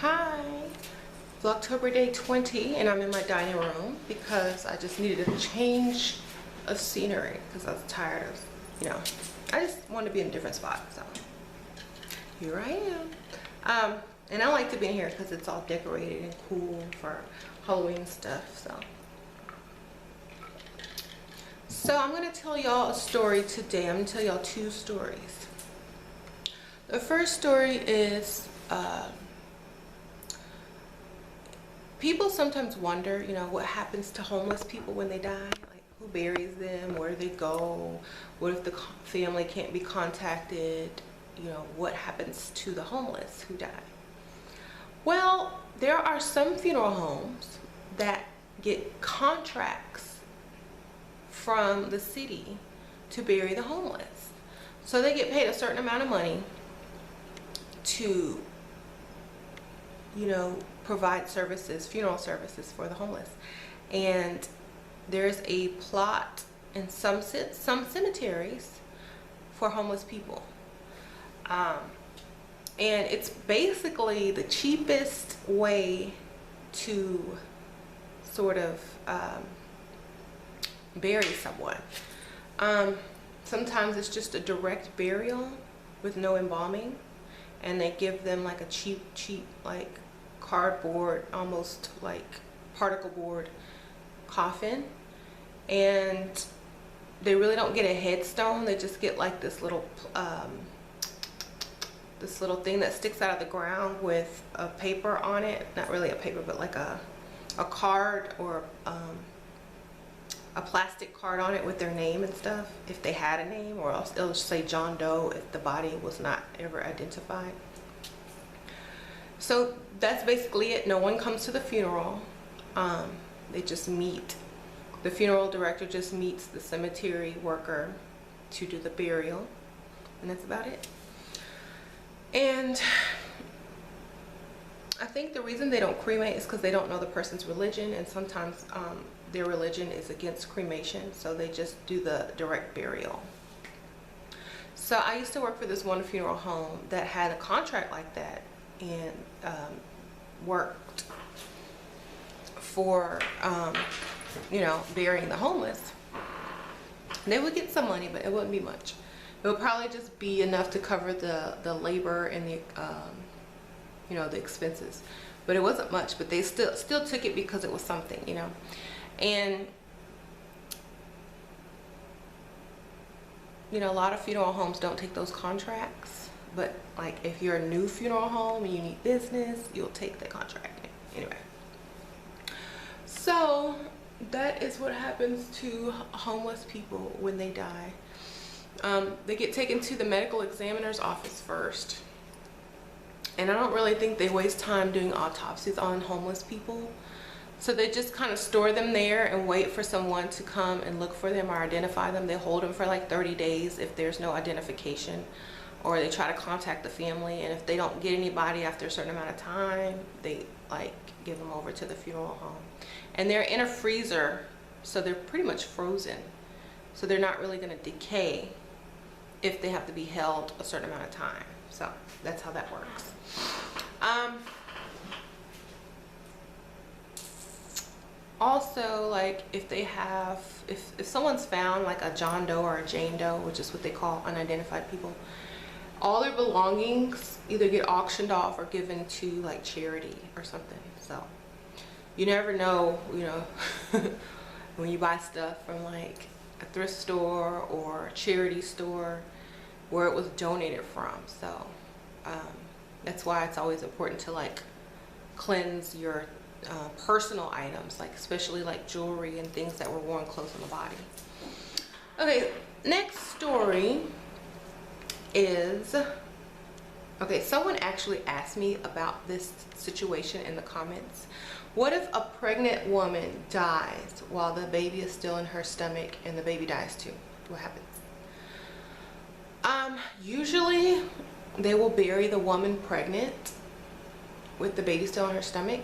Hi, Vlogtober day 20, and I'm in my dining room because I just needed a change of scenery because I was tired of, I just wanted to be in a different spot. So here I am. And I like to be in here because it's all decorated and cool for Halloween stuff. So I'm going to tell y'all a story today. I'm going to tell y'all two stories. The first story is people sometimes wonder, what happens to homeless people when they die? Like, who buries them? Where do they go? What if the family can't be contacted? What happens to the homeless who die? Well, there are some funeral homes that get contracts from the city to bury the homeless. So they get paid a certain amount of money to provide services, funeral services for the homeless. And there's a plot in some cemeteries for homeless people. And it's basically the cheapest way to sort of bury someone. Sometimes it's just a direct burial with no embalming, and they give them like a cheap like cardboard, almost like particle board coffin, and they really don't get a headstone. They just get like this little thing that sticks out of the ground with a paper on it. Not really a paper, but like a card, or a plastic card on it with their name and stuff, if they had a name, or else it'll just say John Doe if the body was not ever identified. So that's basically it. No one comes to the funeral. They just meet. The funeral director just meets the cemetery worker to do the burial, and that's about it. And I think the reason they don't cremate is because they don't know the person's religion, and sometimes their religion is against cremation, so they just do the direct burial. So I used to work for this one funeral home that had a contract like that, and worked for burying the homeless. They would get some money, but it wouldn't be much. It would probably just be enough to cover the labor and the the expenses, but it wasn't much. But they still took it because it was something, and a lot of funeral homes don't take those contracts. But like, if you're a new funeral home and you need business, you'll take the contract anyway. So that is what happens to homeless people when they die. They get taken to the medical examiner's office first, and I don't really think they waste time doing autopsies on homeless people. So they just kind of store them there and wait for someone to come and look for them or identify them. They hold them for like 30 days if there's no identification, or they try to contact the family, and if they don't get anybody after a certain amount of time, they like give them over to the funeral home. And they're in a freezer, so they're pretty much frozen, so they're not really going to decay if they have to be held a certain amount of time. So that's how that works. Also, like, if someone's found like a John Doe or a Jane Doe, which is what they call unidentified people, all their belongings either get auctioned off or given to like charity or something. So you never know, when you buy stuff from like a thrift store or a charity store, where it was donated from. So that's why it's always important to like cleanse your personal items, like especially like jewelry and things that were worn close on the body. Okay, next story is, someone actually asked me about this situation in the comments. What if a pregnant woman dies while the baby is still in her stomach and the baby dies too? What happens? Usually they will bury the woman pregnant with the baby still in her stomach,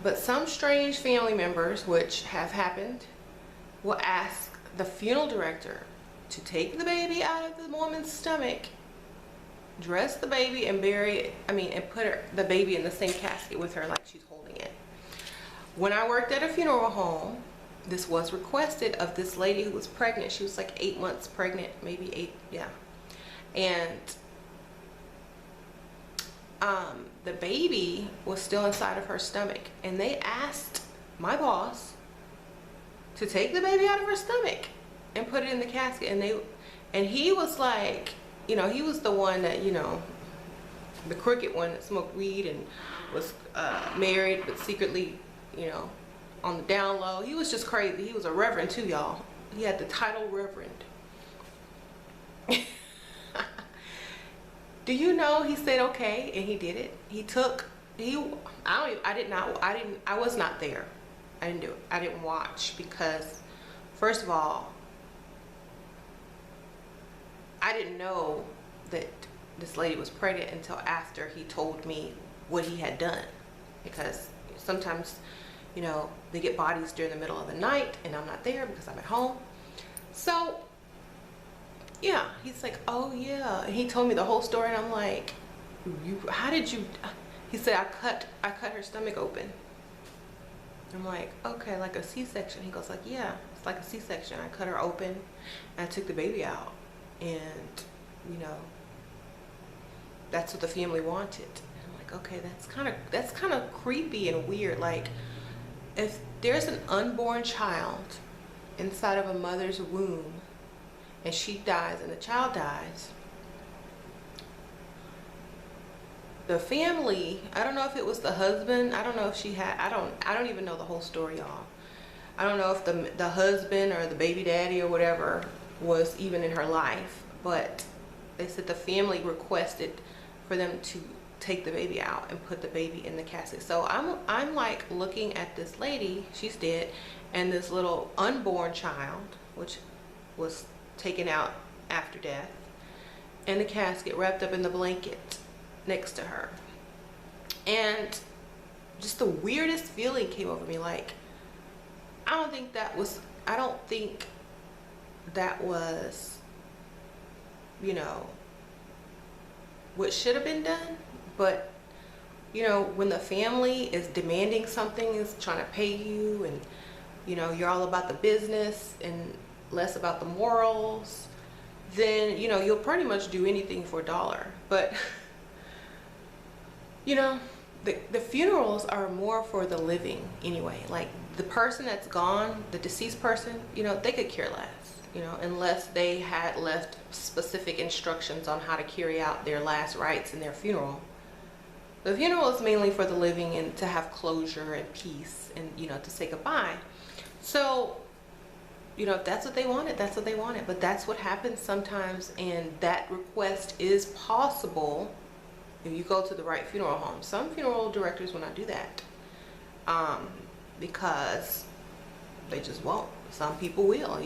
but some strange family members, which have happened, will ask the funeral director to take the baby out of the woman's stomach dress the baby and bury it, and put the baby in the same casket with her, like she's holding it. When I worked at a funeral home, this was requested of this lady who was pregnant. She was like 8 months pregnant, maybe 8, yeah. And the baby was still inside of her stomach, and they asked my boss to take the baby out of her stomach and put it in the casket. And he was like, he was the one that, the crooked one that smoked weed and was married but secretly, on the down low. He was just crazy. He was a reverend too, y'all. He had the title reverend. Do you know he said okay and he did it? I was not there. I didn't do it. I didn't watch because, first of all, I didn't know that this lady was pregnant until after he told me what he had done. Because sometimes, they get bodies during the middle of the night and I'm not there because I'm at home. So, yeah, he's like, oh yeah. And he told me the whole story and I'm like, how did you? He said, I cut her stomach open. I'm like, okay, like a C-section. He goes like, yeah, it's like a C-section. I cut her open and I took the baby out. And, that's what the family wanted. And I'm like, okay, that's kind of creepy and weird. Like, if there's an unborn child inside of a mother's womb and she dies and the child dies, the family, I don't know if it was the husband, I don't know if she had, I don't even know the whole story, y'all. I don't know if the husband or the baby daddy or whatever was even in her life, but they said the family requested for them to take the baby out and put the baby in the casket. So I'm like looking at this lady, she's dead, and this little unborn child, which was taken out after death, in the casket wrapped up in the blanket next to her. And just the weirdest feeling came over me. Like, I don't think that was what should have been done. But when the family is demanding something, is trying to pay you, and you're all about the business and less about the morals, then you'll pretty much do anything for $1. But the funerals are more for the living anyway. Like, the person that's gone, the deceased person, they could care less, unless they had left specific instructions on how to carry out their last rites in their funeral. The funeral is mainly for the living and to have closure and peace and, to say goodbye. So, if that's what they wanted, that's what they wanted. But that's what happens sometimes, and that request is possible if you go to the right funeral home. Some funeral directors will not do that because they just won't. Some people will.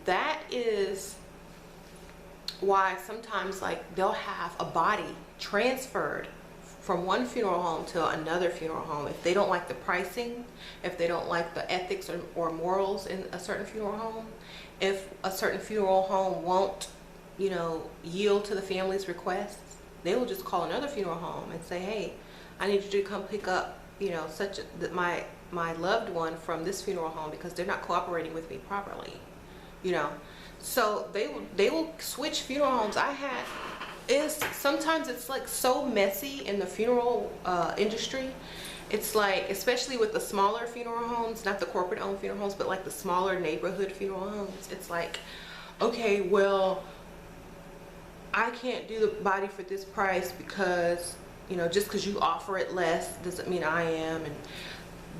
That is why sometimes, like, they'll have a body transferred from one funeral home to another funeral home if they don't like the pricing, if they don't like the ethics or morals in a certain funeral home, if a certain funeral home won't, yield to the family's requests, they will just call another funeral home and say, hey, I need you to come pick up, my loved one from this funeral home because they're not cooperating with me properly, So they will switch funeral homes. Sometimes it's like so messy in the funeral industry. It's like, especially with the smaller funeral homes, not the corporate owned funeral homes, but like the smaller neighborhood funeral homes. It's like, okay, well, I can't do the body for this price because, just because you offer it less doesn't mean I am. And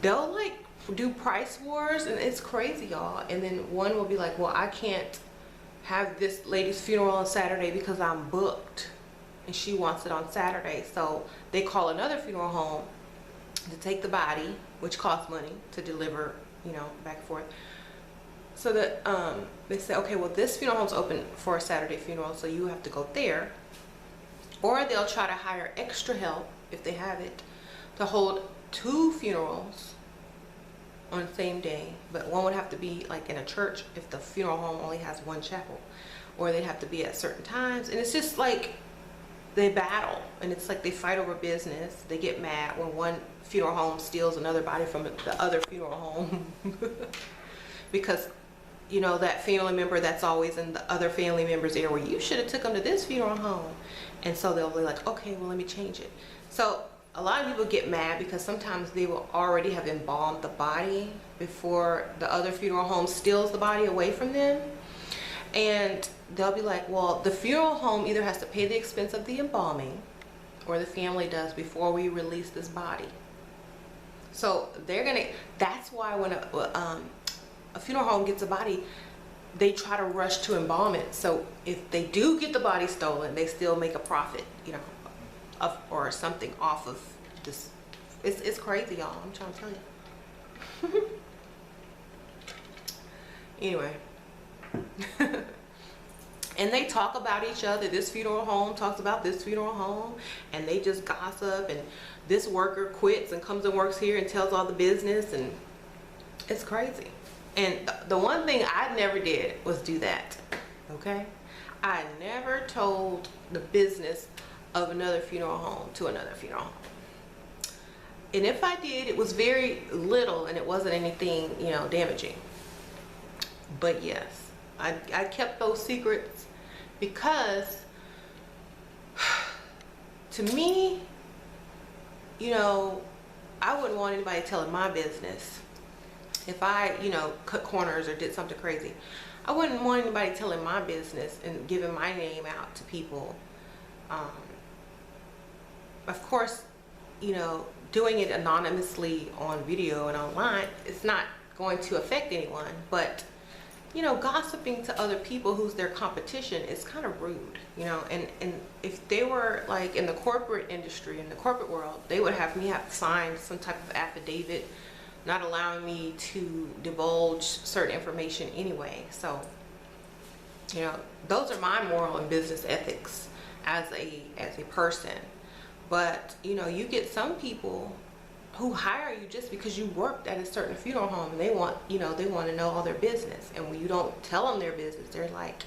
they'll like do price wars, and it's crazy, y'all. And then one will be like, well, I can't have this lady's funeral on Saturday because I'm booked and she wants it on Saturday. So they call another funeral home to take the body, which costs money to deliver, back and forth. So that they say, okay, well, this funeral home's open for a Saturday funeral, so you have to go there. Or they'll try to hire extra help, if they have it, to hold 2 funerals on the same day, but one would have to be like in a church if the funeral home only has 1 chapel, or they'd have to be at certain times. And it's just like, they battle, and it's like they fight over business. They get mad when one funeral home steals another body from the other funeral home because, you know, that family member that's always in the other family member's ear, well, you should have took them to this funeral home. And so they'll be like, okay, well, let me change it. So a lot of people get mad because sometimes they will already have embalmed the body before the other funeral home steals the body away from them. And they'll be like, well, the funeral home either has to pay the expense of the embalming or the family does before we release this body. So they're gonna, that's why when a funeral home gets a body, they try to rush to embalm it. So if they do get the body stolen, they still make a profit, you know, of, or something off of this. It's crazy, y'all. I'm trying to tell you. Anyway. And they talk about each other. This funeral home talks about this funeral home, and they just gossip, and this worker quits and comes and works here and tells all the business, and it's crazy. And the one thing I never did was do that, okay? I never told the business of another funeral home to another funeral home. And if I did, it was very little, and it wasn't anything, you know, damaging. But yes, I kept those secrets because to me, you know, I wouldn't want anybody telling my business. If I, you know, cut corners or did something crazy, I wouldn't want anybody telling my business and giving my name out to people. Of course, you know, doing it anonymously on video and online, it's not going to affect anyone, but you know, gossiping to other people who's their competition is kind of rude, you know. And if they were like in the corporate industry, in the corporate world, they would have me have to sign some type of affidavit not allowing me to divulge certain information anyway. So, you know, those are my moral and business ethics as a person. But, you know, you get some people who hire you just because you worked at a certain funeral home, and they want, you know, they want to know all their business. And when you don't tell them their business, they're like,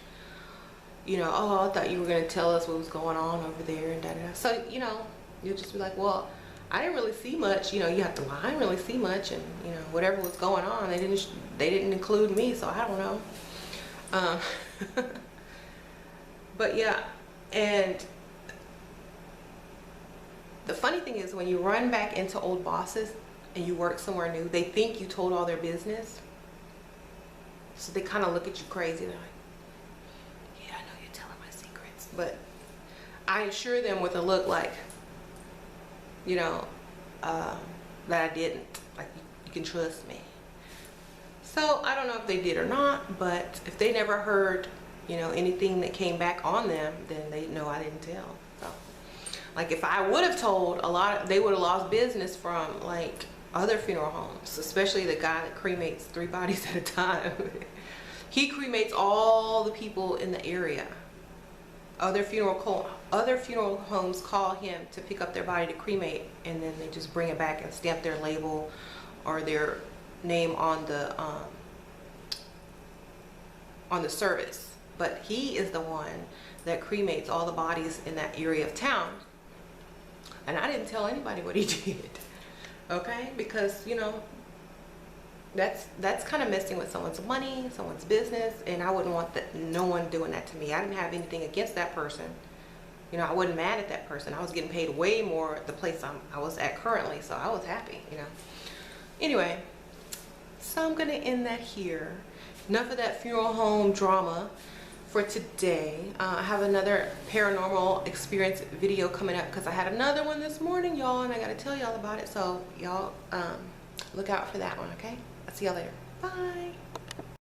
you know, oh, I thought you were going to tell us what was going on over there and da-da-da. So, you know, you'll just be like, well, I didn't really see much. You know, you have to lie. I didn't really see much, and you know, whatever was going on, they didn't include me, so I don't know. But yeah, and the funny thing is, when you run back into old bosses and you work somewhere new, they think you told all their business, so they kind of look at you crazy. They're like, "Yeah, I know you're telling my secrets," but I assure them with a look like, you know, that I didn't. Like, you can trust me. So I don't know if they did or not, but if they never heard, you know, anything that came back on them, then they know I didn't tell. So, like, if I would have told, they would have lost business from like other funeral homes, especially the guy that cremates 3 bodies at a time. He cremates all the people in the area. Other funeral homes call him to pick up their body to cremate, and then they just bring it back and stamp their label or their name on the service. But he is the one that cremates all the bodies in that area of town, and I didn't tell anybody what he did. Okay, because you know, that's kind of messing with someone's money, someone's business, and I wouldn't want no one doing that to me. I didn't have anything against that person. You know, I wasn't mad at that person. I was getting paid way more at the place I was at currently, so I was happy, you know. Anyway, so I'm gonna end that here. Enough of that funeral home drama for today. I have another paranormal experience video coming up because I had another one this morning, y'all, and I gotta tell y'all about it. So y'all look out for that one, okay? I'll see y'all later. Bye.